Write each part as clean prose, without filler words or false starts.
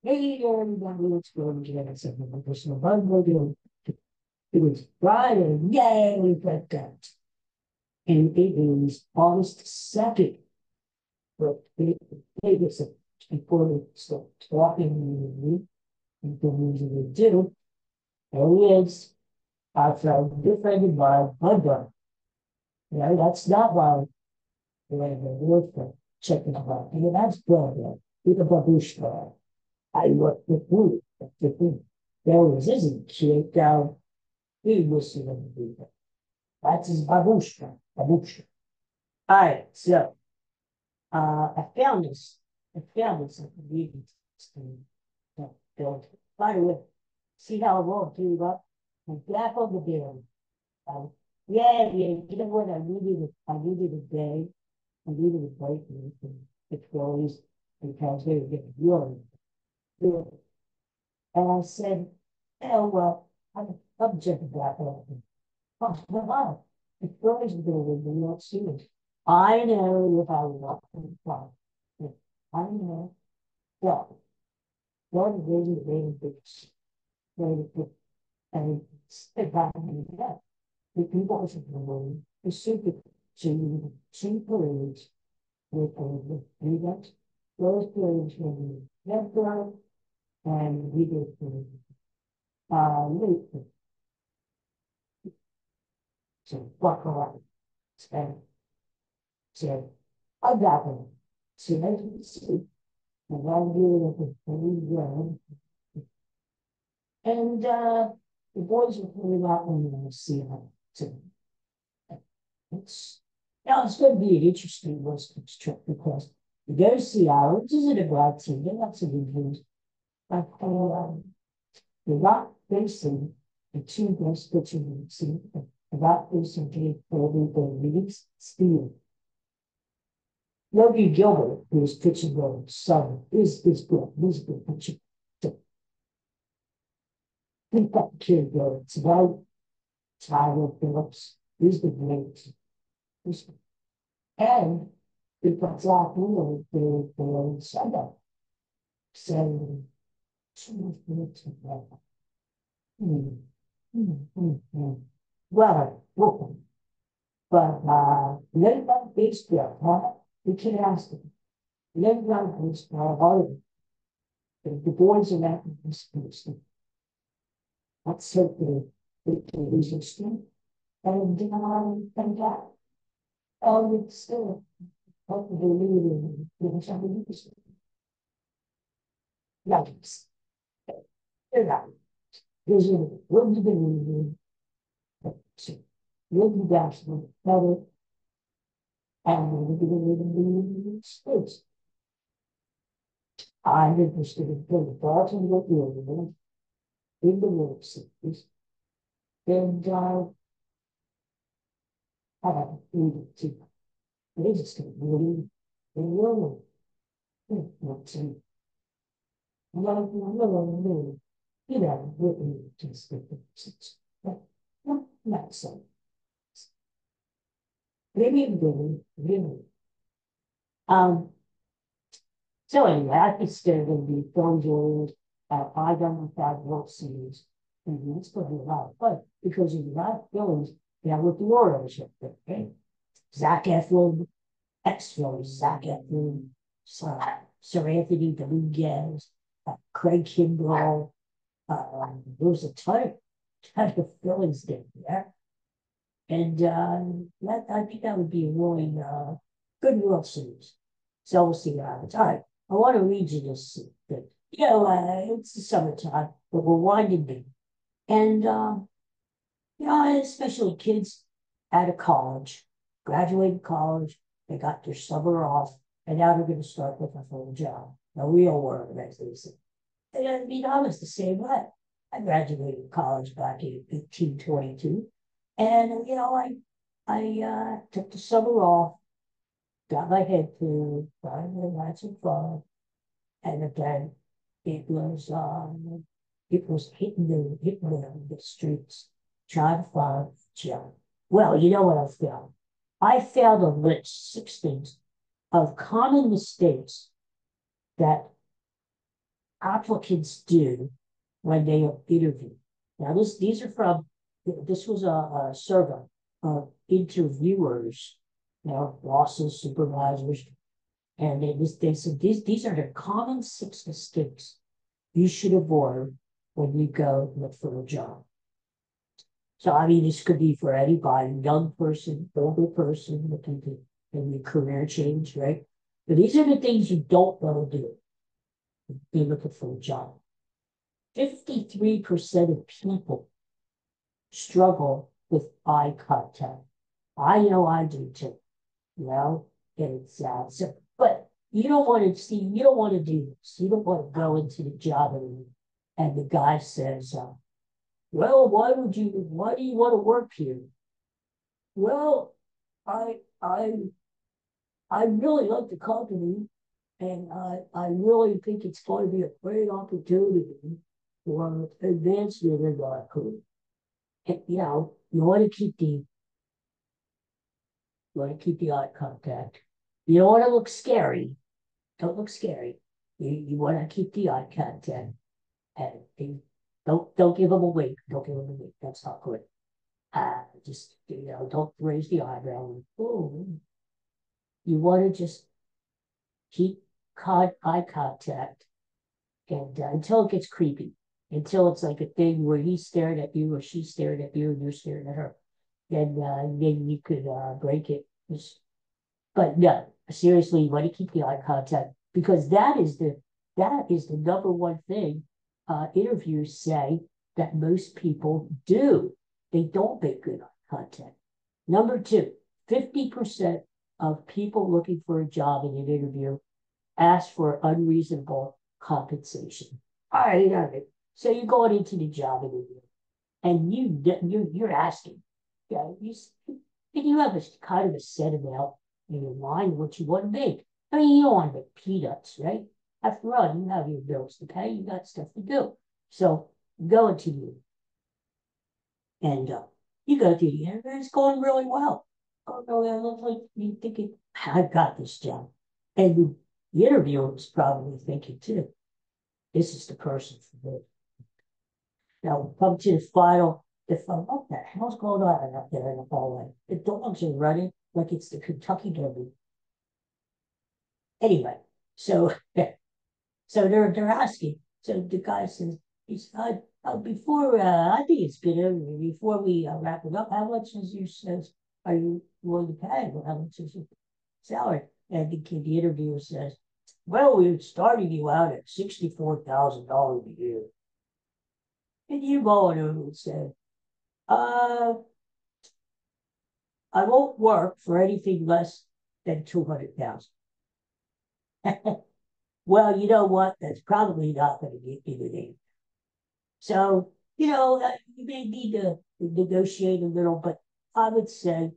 Hey, everybody, let's go again. I said, my personal Unbreakable. It was Friday. Yay, we got that. And it is August 2nd. But it was before we start talking and things we do. There he is. I felt defended by Bud. That's not why we have a word for checking them out. And that's good. With a babushka. I worked with food. The food. There was isn't shake down. He was in the people. That's his babushka. Babushka. All right, so I found this. I found this. I can read it. By the way, see how it won't do up? And back on the bill. Um, yeah. You know what? I needed a day. I needed a break from the Phillies because they were getting really good. And I said, oh, well, I'm jumping back on. Oh, wow. The Phillies are going to win the World Series. I know if I want to fly. I know. Well, one really, really big, really big, and it's about that. The people are going to super to two parades with events. Those parades will be Denver and we did late. So, walk around. And so, I got them. So, as you see, and I'm doing it with the and the boys were pulling out when they see them. So it's it's going to be an interesting West Coast trip because you go to Seattle, which isn't a bad team. They got some good news. But they're not facing the two best pitching in the team. They're not facing Jake Kirby, the league's speed. Logan Gilbert, who is pitching well in summer, is good. He's a good pitcher. So I think that kid though, it's about Tyler Phillips. He's the great. And it got out for Sunday. So, well, welcome. But let that baseball, huh? We can't ask them. Let that baseball, all the boys are not in this person. That's certainly the resistance. And that, it's still hopefully leading to something interesting. Yikes. They're not. There's a little bit of looking down to better and we're going to states. I'm interested in putting Baltimore field in the World Series. And I have needed to. It is just really, really, not to. No, really just but not so. Maybe really. Um, so anyway, I think still going to be Phillies I done with that World Series. And it's going to be a lot of fun because if you're not Phillies, with the Orioles up there, right? Zach Eflin, ex-Phillies, Zach Eflin, Sir Anthony Dominguez, Craig Kimbrell. There was a ton of Phillies there. And I think that would be a really good World Series. So we'll see what happens. All right. I want to read you this. It's the summertime, but we're winding down. And, especially kids out of college, graduated college, they got their summer off, and now they're going to start looking for a job, a real work, as they say. And I was the same way. I graduated college back in 1822. And, I took the summer off, got my head through, had some fun. And again, it was hitting the streets, trying to find Joe. Well, you know what I found? I found a list, 6 things of common mistakes that applicants do when they interview. Now, these are from, this was a survey of interviewers, bosses, supervisors, and they said these are the common 6 mistakes you should avoid when you go look for a job. So, I mean, this could be for anybody, young person, older person looking to maybe career change, right? But these are the things you don't want to do. Be looking for a job. 53% of people struggle with eye contact. I know I do too. It's so, but you don't want to see, you don't want to do this. You don't want to go into the job and the guy says, well, why do you want to work here? Well, I I I really like the company, and I really think it's going to be a great opportunity for advancement in my career. And, you want to keep the eye contact. You don't want to look scary. Don't look scary. You want to keep the eye contact, and don't give them a wink. Don't give them a wink. That's not good. Just don't raise the eyebrow. Oh, you want to just keep eye contact, and until it gets creepy, until it's like a thing where he's staring at you or she's staring at you and you're staring at her, then you could break it. But no, seriously, you want to keep the eye contact, because that is the number one thing interviewers say that most people do. They don't make good eye contact. Number two, 50% of people looking for a job in an interview ask for unreasonable compensation. All right. So you're going into the job interview, and you're asking, you have a kind of a set amount in your mind what you want to make. I mean, you don't want to make peanuts, right? After all, you have your bills to pay, you got stuff to do. So go into you, and you go through the interview. It's going really well. It looks like you thinking, I've got this job, and the interviewer was probably thinking too, this is the person for me. Now, come to the final. What the hell's going on out there in the hallway? The dogs are running like it's the Kentucky Derby. Anyway, so they're asking. So the guy says, before I think it's good. Before we wrap it up, how much is are you willing to pay? How much is your salary? And the interviewer says, well, we're starting you out at $64,000 a year. And you go over and say, I won't work for anything less than 200,000. Well, you know what? That's probably not going to get you the name. So, you may need to negotiate a little, but I would say,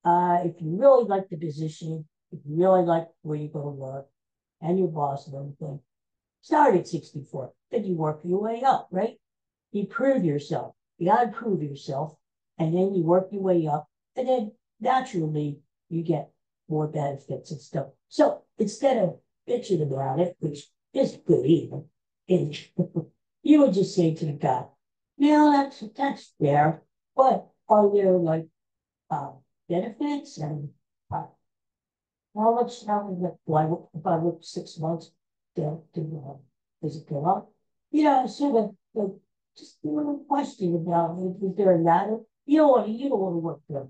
if you really like the position, if you really like where you're going to work and your boss and everything, start at 64. Then you work your way up, right? You prove yourself. You got to prove yourself, and then you work your way up, and then naturally you get more benefits and stuff. So instead of bitching about it, which is good even, you would just say to the guy, that's fair, but are there like benefits, and how much if I work 6 months, does it go up? Sort of just a little question about, is there a ladder? You don't want to work for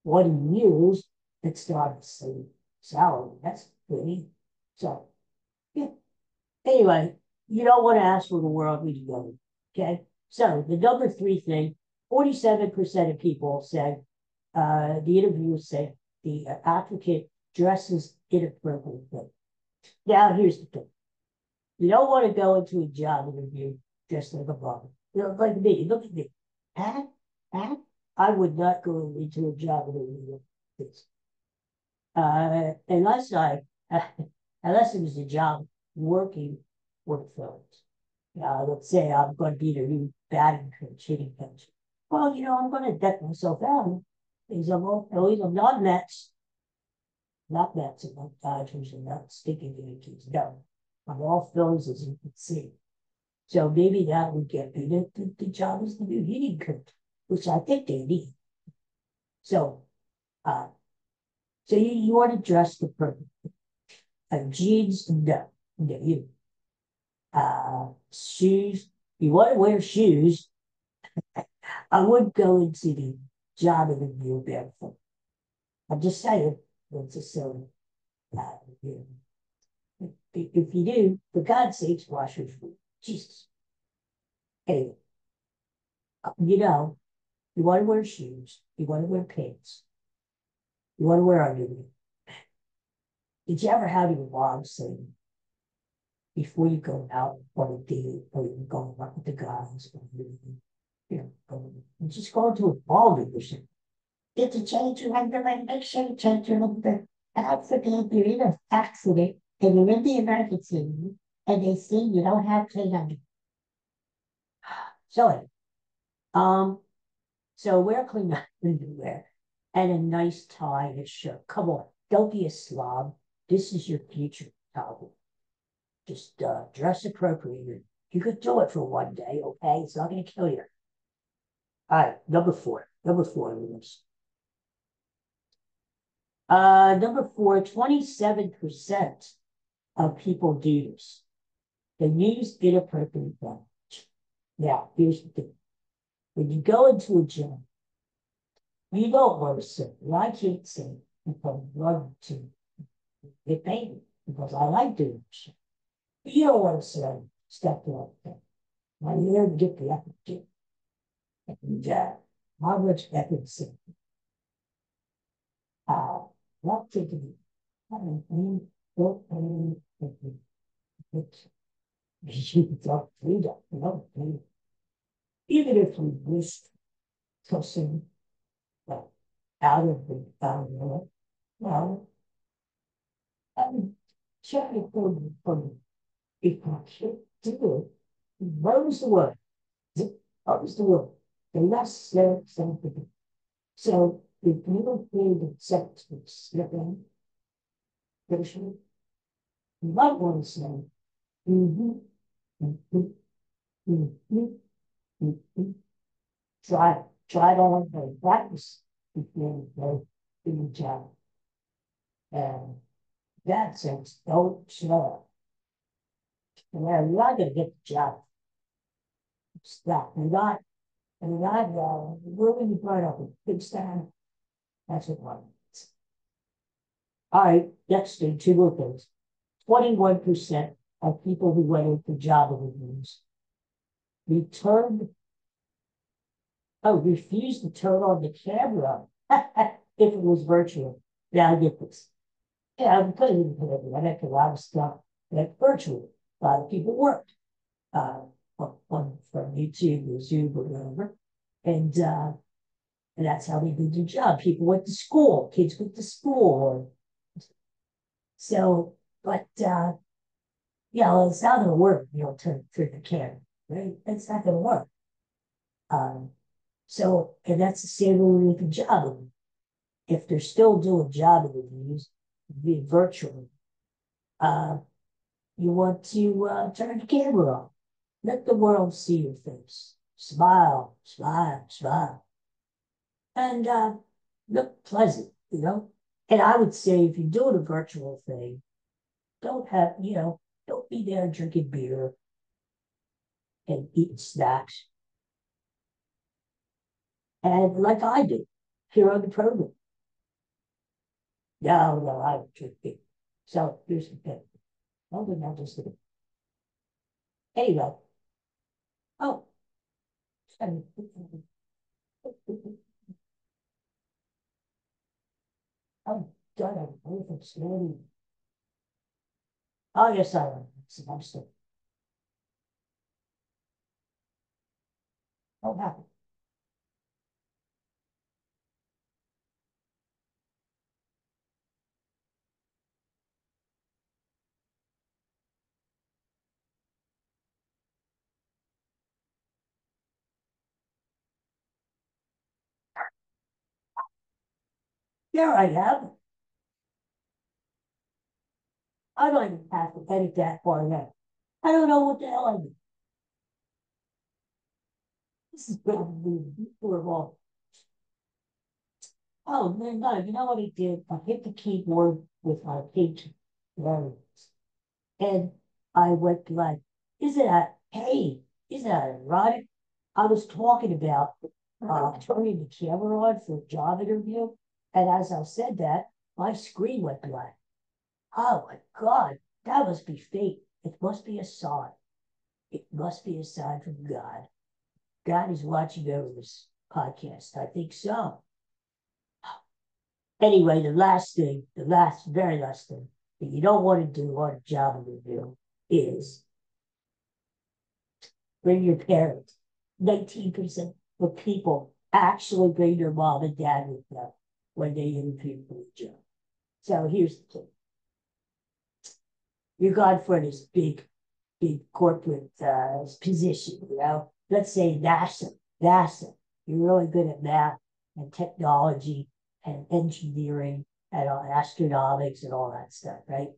20 years that's not the same salary. That's pretty. So, yeah. Anyway, you don't want to ask for the world when you go. Okay. So the number three thing, 47% of people said, the interviewers said the applicant dresses inappropriately. Now, here's the thing. You don't want to go into a job interview dressed like a bum. Like me. Look at me. Huh? I would not go into a job interview like this. Unless unless it was a job working for the Phillies. Let's say I'm going to be the new batting coach, hitting coach. Well, I'm going to deck myself out. Because I'm not Mets. Not Mets, and not Dodgers, and not stinking Yankees. No. I'm all Phillies, as you can see. So maybe that would get me the job as the new hitting coach, which I think they need. So, uh, so you want to dress the perfect jeans, no, no, you shoes. You want to wear shoes. I would go into the job interview barefoot. I'm just saying, it's just so. You know, if you do, for God's sakes, wash your feet. Jesus. Anyway, you know, you want to wear shoes. You want to wear pants. You want to wear underwear. Did you ever have your mom say, before you go out on a date or you go out with the guys, or you just go to a ball division. Get to change your underwear, make sure you change your underwear. And I forget you're in an accident and you're in the emergency room and they see you don't have clean underwear. So, um, so wear clean underwear and a nice tie and a shirt. Come on, don't be a slob. This is your future, Calvin. Just dress appropriately. You could do it for one day, okay? It's not going to kill you. All right, number four. Number four, Lewis. Number four, 27% of people do this. They use inappropriate language. Now, here's the thing. When you go into a gym, you don't want to say, well, I can't say because I love to get paid because I like doing shit. You don't want to say stuff like that. I'm here to get the effort. And how much effort say, uh, not taking it. I mean, don't you don't do that. You know, even if we wish something uh, out of the well, I mean, check it from if you can't do it, where's the word? Where's the word? The less said something. So if you don't feel the sex is slipping, you might want to say, mm-hmm, mm-hmm, mm-hmm, mm-hmm. Try it on and practice before you go to the job. And that sense, don't slow. And you're not going to get the job. Stop. You're not moving the burn up a big stand. That's what one means. All right, next thing, two more things. 21% of people who went in for job interviews returned, refused to turn on the camera if it was virtual. Now I get this. Yeah, I'm putting it in I make a lot of stuff that virtual. A lot of people worked from YouTube or Zoom or whatever. And that's how they did their job. People went to school, kids went to school. So, but well, it's not gonna work, turn the camera, right? It's not gonna work. Um, so, and that's the same way with the job. If they're still doing job interviews, be virtually, uh, you want to turn the camera on. Let the world see your face. Smile, smile, smile. And look pleasant. And I would say if you're doing a virtual thing, don't be there drinking beer and eating snacks. And like I do here on the program. No, I don't drink beer. So here's the thing. Well, then I'll just do it. Anyway, oh, I'm done. I'm waiting for slowly. Oh, yes, I am. I'm still. Oh, happy. There I am. I don't even have to edit that far now. I don't know what the hell I did. This is going to be horrible. Oh, man, no, you know what I did? I hit the keyboard with my page and I went like, hey, isn't that ironic? I was talking about turning the camera on for a job interview. And as I said that, my screen went black. Oh my God, that must be fate. It must be a sign. It must be a sign from God. God is watching over this podcast. I think so. Anyway, very last thing that you don't want to do on a job interview is bring your parents. 19% of people actually bring their mom and dad with them when they interview for a job. So here's the thing. You're gone for this big corporate position, you know? Let's say NASA. You're really good at math and technology and engineering and astronomics and all that stuff, right?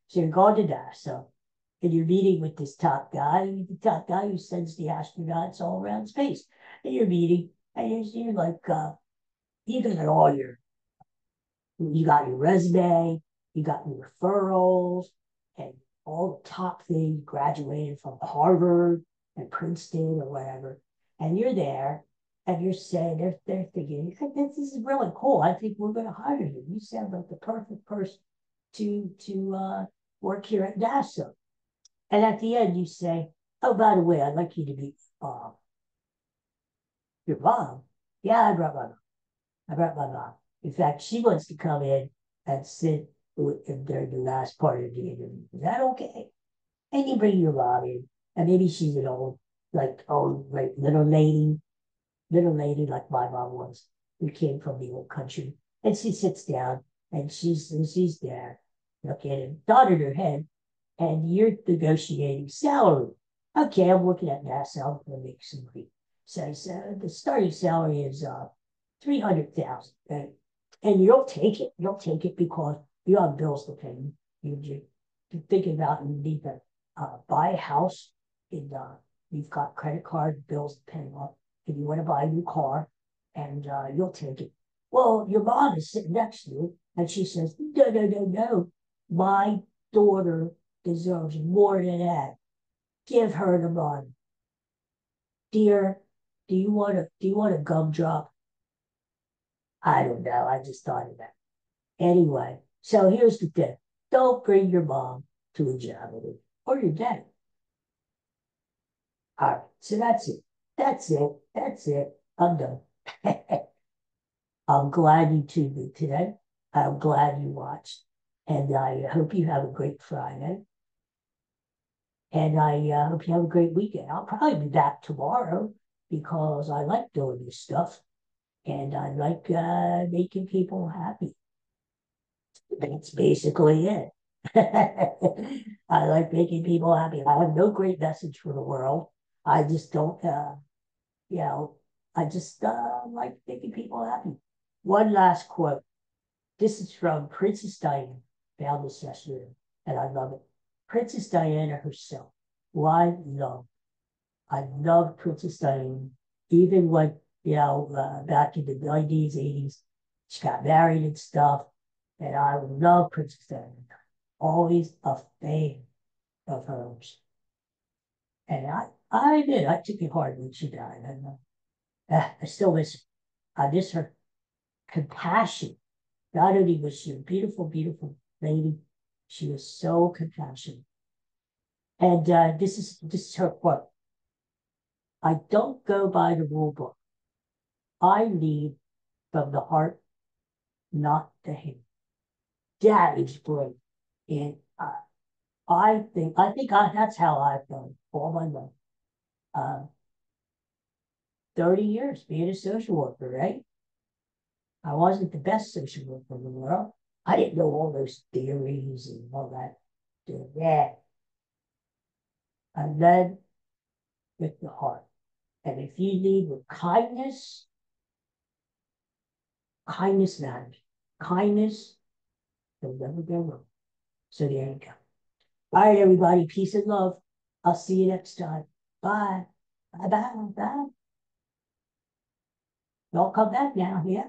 So you're going to NASA and you're meeting with this top guy, the top guy who sends the astronauts all around space. And you're meeting, and you're like, you got all you got your resume, you got your referrals, and all the top things, graduated from Harvard and Princeton or whatever. And you're there, and you're saying, they're thinking, this is really cool. I think we're going to hire you. You sound like the perfect person to work here at NASA. And at the end, you say, oh, by the way, I'd like you to meet your mom. Yeah, I brought my mom. In fact, she wants to come in and sit during the last part of the interview. Is that okay? And you bring your mom in, and maybe she's an like little lady like my mom was, who came from the old country. And she sits down, and she's there, looking and nodding her head, and you're negotiating salary. Okay, I'm working at NASA. I'm going to make some money. So the starting salary is 300,000, and you'll take it. You'll take it because you have bills to pay. You're thinking about you need to buy a house. You've got credit card bills to pay off. If you want to buy a new car, and you'll take it. Well, your mom is sitting next to you, and she says, no. My daughter deserves more than that. Give her the money. Dear, do you want a gumdrop? I don't know. I just thought of that. Anyway, so here's the thing. Don't bring your mom to a job interview or your dad. All right. So That's it. I'm done. I'm glad you tuned in today. I'm glad you watched. And I hope you have a great Friday. And I hope you have a great weekend. I'll probably be back tomorrow because I like doing this stuff and I like making people happy. That's basically it. I like making people happy. I have no great message for the world. I just don't, you know, I just like making people happy. One last quote. This is from Princess Diana. Found this yesterday, and I love it. Princess Diana herself, who I love. I love Princess Diana, even when, back in the 90s, 80s, she got married and stuff. And I love Princess Diana. Always a fan of hers. And I did. I took it hard when she died. And I still miss her. I miss her compassion. Not only was she a beautiful, beautiful lady, she was so compassionate. And this is her quote. I don't go by the rule book. I lead from the heart, not the hand. That is great. And that's how I've done all my life. Uh, 30 years being a social worker, right? I wasn't the best social worker in the world. I didn't know all those theories and all that. Yeah. I led with the heart. And if you lead with kindness, kindness matters. Kindness, you'll never go wrong. So there you go. All right, everybody. Peace and love. I'll see you next time. Bye. Bye bye. Bye. Don't come back now, yeah?